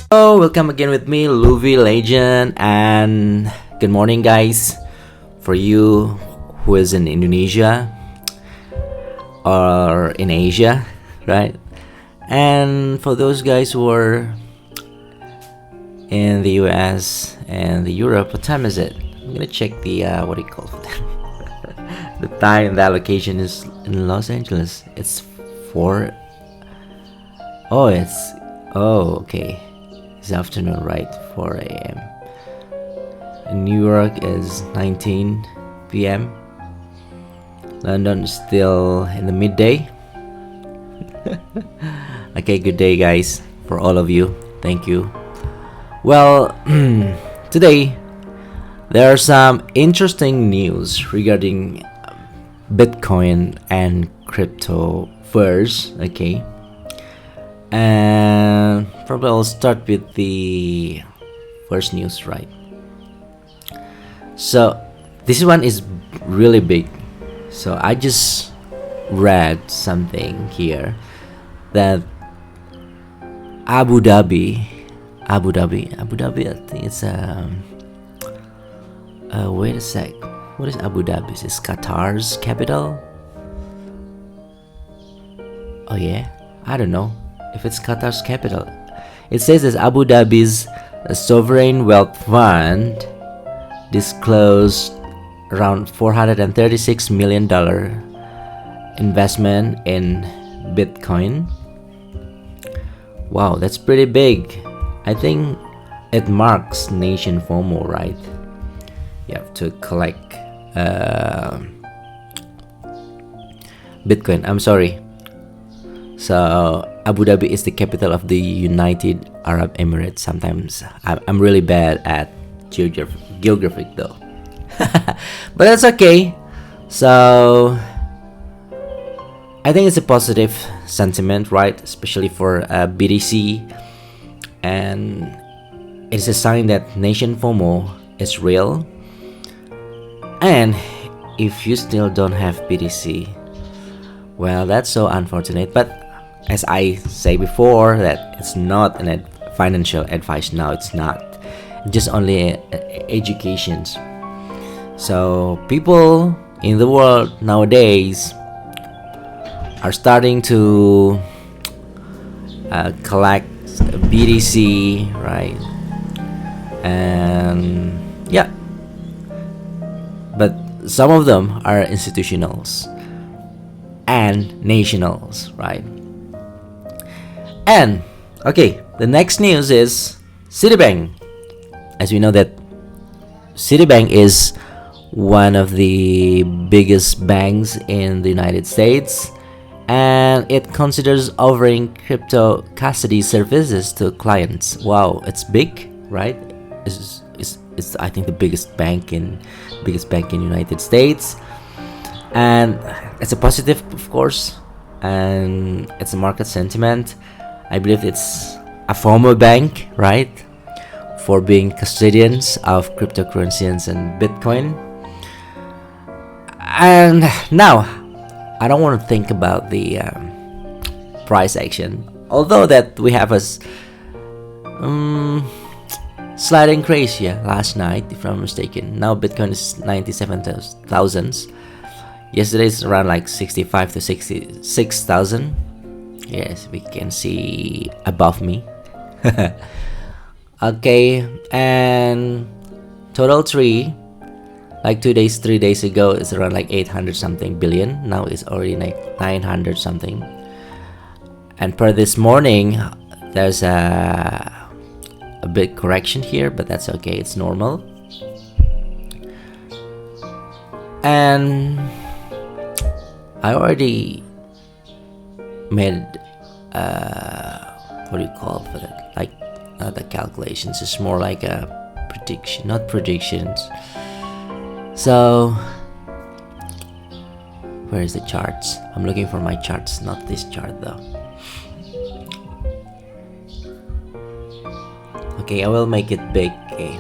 Oh, welcome again with me, Luvi Legend, and good morning, guys. For you who is in Indonesia or in Asia, right? And for those guys who are in the US and the Europe, what time is it? I'm gonna check the what do you call it? The time. The location is in Los Angeles. It's 4. Oh, okay. It's afternoon, right? 4 a.m. In New York is 19 p.m. London is still in the midday. Okay, good day, guys, for all of you. Thank you. Well, today there are some interesting news regarding Bitcoin and cryptoverse. Okay. And probably I'll start with the first news, right? So this one is really big. So I just read something here that Abu Dhabi, I think it's wait a sec. What is Abu Dhabi? Is this Qatar's capital? Oh yeah, I don't know if it's Qatar's capital. It says that Abu Dhabi's sovereign wealth fund disclosed around $436 million investment in Bitcoin. Wow, that's pretty big. I think it marks nation Fomo, right? You have to collect Bitcoin. I'm sorry. So Abu Dhabi is the capital of the United Arab Emirates. Sometimes I'm really bad at geographic though. But that's okay. So I think it's a positive sentiment, right? Especially for BTC, and it's a sign that nation FOMO is real. And if you still don't have BTC, well, that's so unfortunate. But as I say before, that it's not an financial advice. Now it's not just only educations. So people in the world nowadays are starting to collect BTC, right? And yeah, but some of them are institutionals and nationals, right? And okay, the next news is Citibank. As we know that Citibank is one of the biggest banks in the United States, and it considers offering crypto custody services to clients. Wow, it's big, right? It's I think the biggest bank in United States, and it's a positive, of course, and it's a market sentiment. I believe it's a former bank, right, for being custodians of cryptocurrencies and Bitcoin. And now, I don't want to think about the price action, although that we have a slight increase here last night, if I'm mistaken. Now Bitcoin is 97,000. Yesterday is around like 65 to 66,000. Yes, we can see above me. Okay, and total tree, like 3 days ago, is around like 800 something billion. Now it's already like 900 something. And per this morning, there's a big correction here, but that's okay. It's normal. And I already made what do you call for that? Like not the calculations. It's more like a prediction, not predictions. So where is the charts? I'm looking for my charts, not this chart though. Okay, I will make it big. Okay,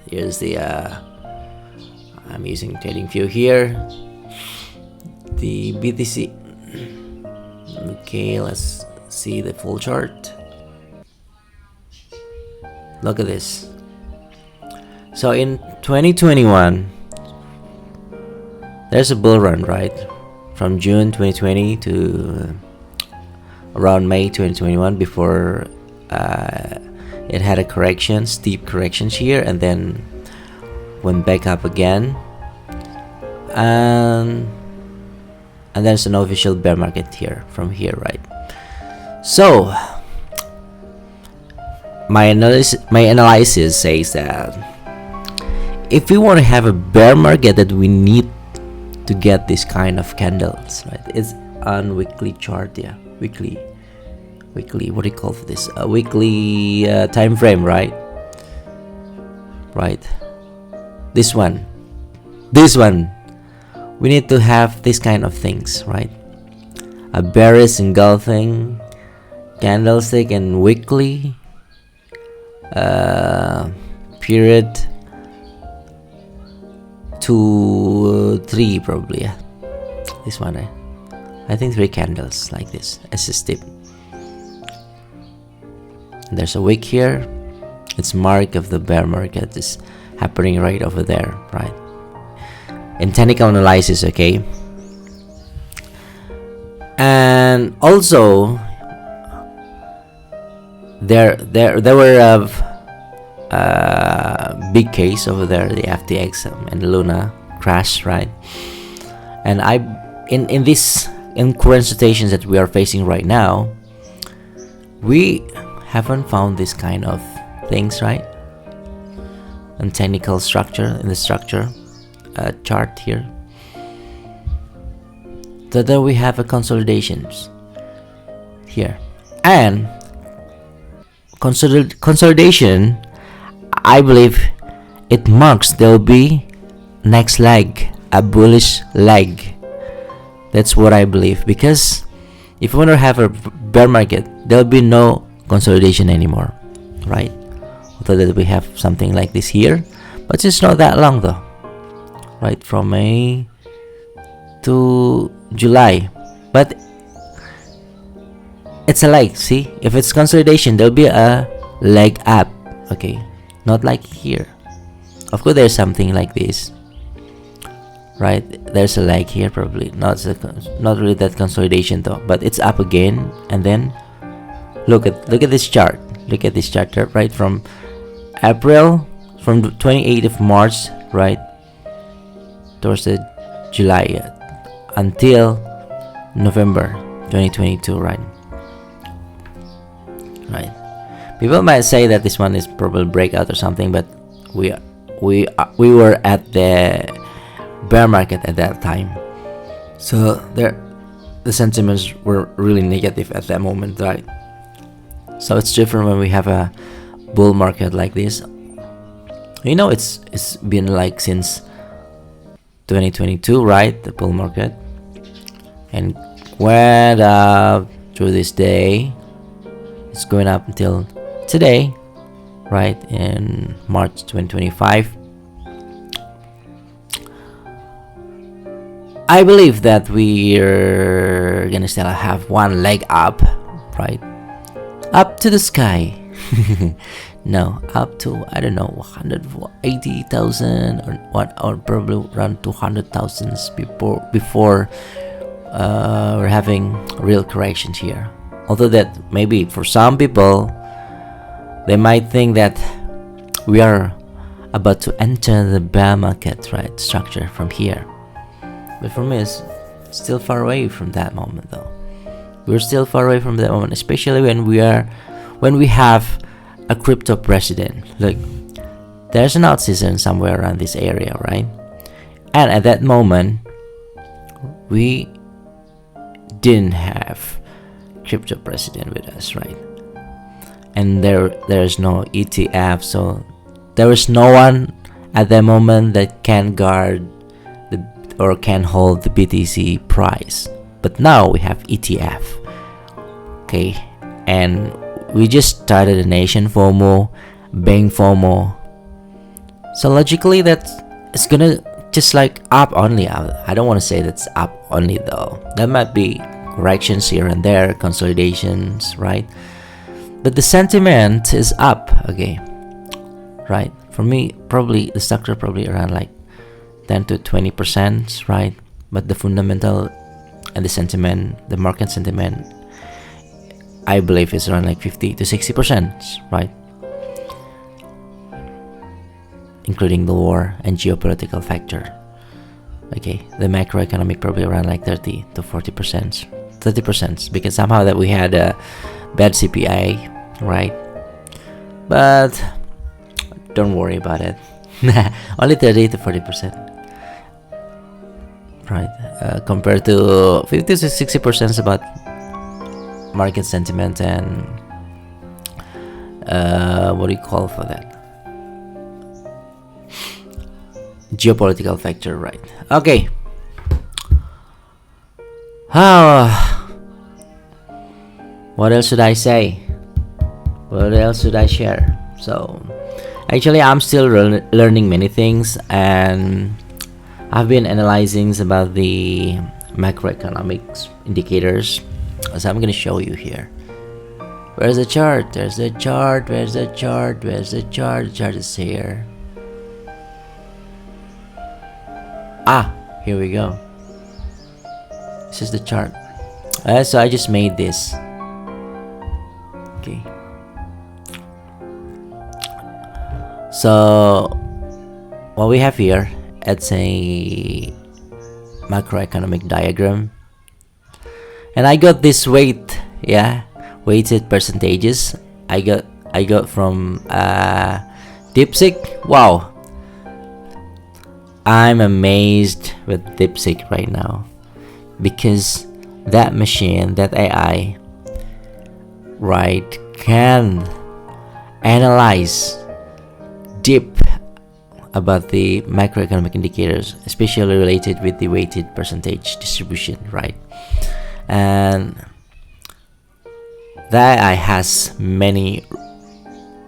here's the I'm using TradingView here. The BTC. Okay, let's see the full chart. Look at this. So in 2021, there's a bull run, right? From June 2020 to around May 2021, before it had a correction, steep corrections here, and then went back up again, and there's an official bear market here from here, right? So my analysis says that if we want to have a bear market, that we need to get this kind of candles, right? It's on weekly chart, yeah, weekly, what do you call this? A weekly time frame, right? This one, we need to have this kind of things, right? A bearish engulfing candlestick and weekly period 2 3 probably, yeah. This one, right? I think 3 candles like this as a steep. There's a wick here. It's mark of the bear market is happening right over there, right? In technical analysis, okay. And also there were big case over there, the FTX and Luna crash, right? And in this current situations that we are facing right now, we haven't found this kind of things, right? And technical structure in the structure chart here. So then we have a consolidations here, and consolidation, I believe it marks there'll be next leg, a bullish leg. That's what I believe, because if we want to have a bear market, there'll be no consolidation anymore, right? Although that we have something like this here, but it's not that long though, right? From May to July, but it's a leg. See, if it's consolidation, there'll be a leg up, okay? Not like here. Of course, there's something like this, right? There's a leg here, probably not really that consolidation though, but it's up again. And then look at this chart. Look at this chart, right? From April, from the 28th of March, right, towards the July, until November 2022, right? People might say that this one is probably breakout or something, but we were at the bear market at that time, so the sentiments were really negative at that moment, right? So it's different when we have a bull market like this. You know, it's been like since 2022, right? The bull market, and went up through this day. It's going up until today, right, in March 2025. I believe that we're gonna still have one leg up, right, up to the sky. No, up to, I don't know, 180,000 or what, or probably around 200,000 before we're having real corrections here. Although that maybe for some people, they might think that we are about to enter the bear market, right, structure from here. But for me, it's still far away from that moment though. We're still far away from that moment, especially when we have a crypto president. Look, there's an out season somewhere around this area, right? And at that moment, we didn't have crypto president with us, right? And there's no ETF, so there is no one at that moment that can guard or can hold the BTC price. But now we have ETF, okay? And we just started a nation Fomo, bank Fomo. So logically, it's gonna just like up only. I don't want to say that's up only though. There might be corrections here and there, consolidations, right? But the sentiment is up, okay? right? For me, probably the structure probably around like 10 to 20%, right? But the fundamental and the sentiment, the market sentiment, I believe is around like 50 to 60%, right? Including the war and geopolitical factor. Okay, the macroeconomic probably around like 30 to 40%, 30%, because somehow that we had a bad CPI, right? But don't worry about it. Only 30 to 40%, right? Compared to 50 to 60% about market sentiment and what do you call for that? Geopolitical factor, right? Okay. What else should I say? What else should I share? So, actually, I'm still learning many things, and I've been analyzing about the macroeconomics indicators. So I'm gonna show you here. Where's the chart? There's the chart. Where's the chart? Where's the chart? The chart is here. Here we go. This is the chart. So I just made this. Okay. So what we have here, it's a macroeconomic diagram, and I got this weighted percentages. I got from DeepSeek. Wow, I'm amazed with DeepSeek right now, because that machine, that AI, right, can analyze deep about the macroeconomic indicators, especially related with the weighted percentage distribution, right? And that AI has many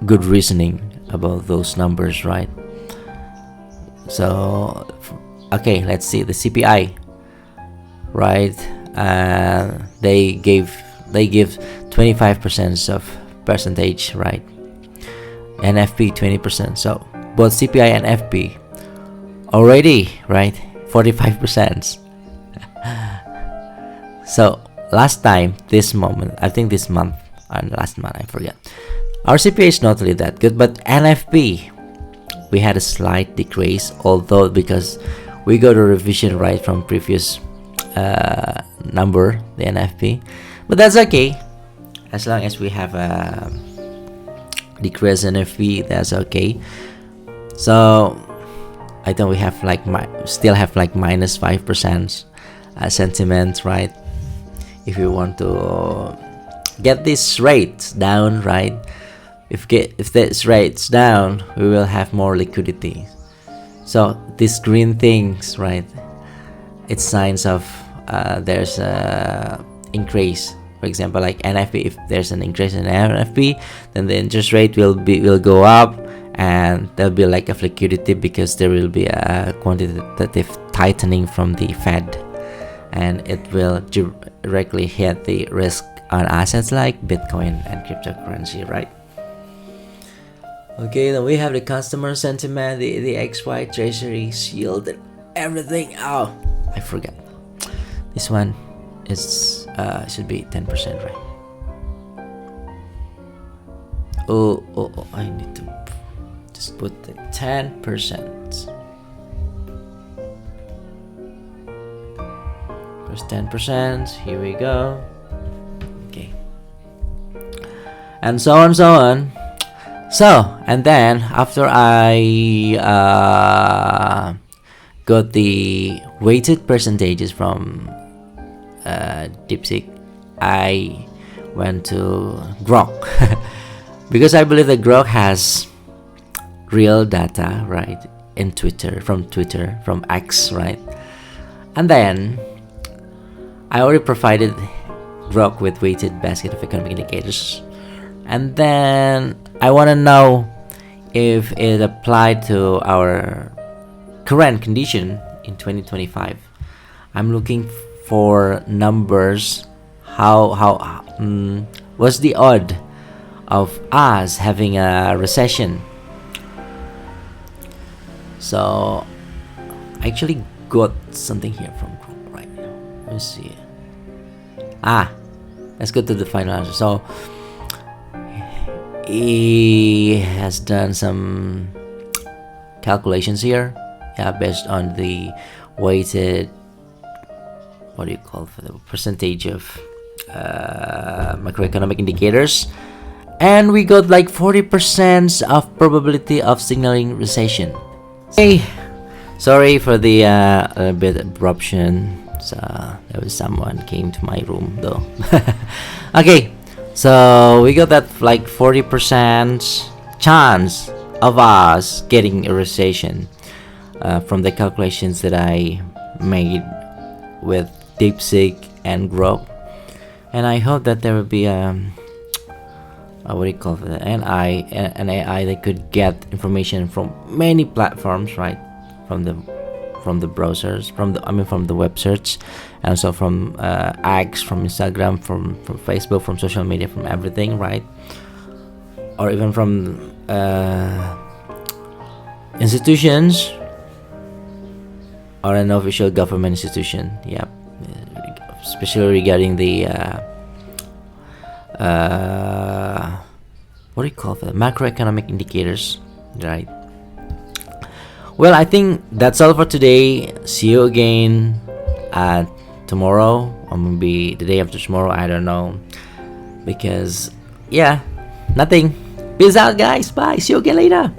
good reasoning about those numbers, right? So, okay, let's see the CPI, right? They give 25% of percentage, right? NFP 20%. So both CPI and FP already, right, 45%. So last time, this moment, I think this month and last month, I forget. Our CPI is not really that good, but NFP, we had a slight decrease, although because we got a revision right from previous number, the NFP, but that's okay as long as we have a decrease in NFP, that's okay. So I think we have like still have like minus 5% sentiment, right? If we want to get these rates down, right? If this rates down, we will have more liquidity. So these green things, right? It's signs of there's a increase. For example, like NFP, if there's an increase in NFP, then the interest rate will go up, and there'll be like a liquidity because there will be a quantitative tightening from the Fed, and it will directly hit the risk on assets like Bitcoin and cryptocurrency, right? Okay, then we have the customer sentiment, the XY treasury yield, and everything. Oh, I forgot. This one is should be 10%, right? Oh, I need to just put the 10%. Press 10%. Here we go. Okay, and so on, so on. So, and then after I got the weighted percentages from DeepSeek, I went to Grok because I believe that Grok has real data, right, in Twitter, from X, right? And then I already provided Grok with weighted basket of economic indicators, and then I want to know if it applied to our current condition in 2025. I'm looking for numbers. What's the odd of us having a recession So I actually got something here from Chrome, right? Let me see. Let's go to the final answer. So he has done some calculations here, yeah, based on the weighted, what do you call for the percentage of macroeconomic indicators, and we got like 40% of probability of signaling recession. Hey, sorry for the a bit abruption. So there was someone came to my room though. Okay, so we got that like 40% chance of us getting a recession from the calculations that I made with DeepSeek and Grok, and I hope that there will be what do you call it, an AI that could get information from many platforms, right? From the browsers, from the web search, and also from X, from Instagram, from Facebook, from social media, from everything, right? Or even from institutions or an official government institution. Yep, especially regarding the what do you call it, macroeconomic indicators, right? Well, I think that's all for today. See you again tomorrow, or maybe the day after tomorrow, I don't know, because yeah, nothing. Peace out, guys. Bye. See you again later.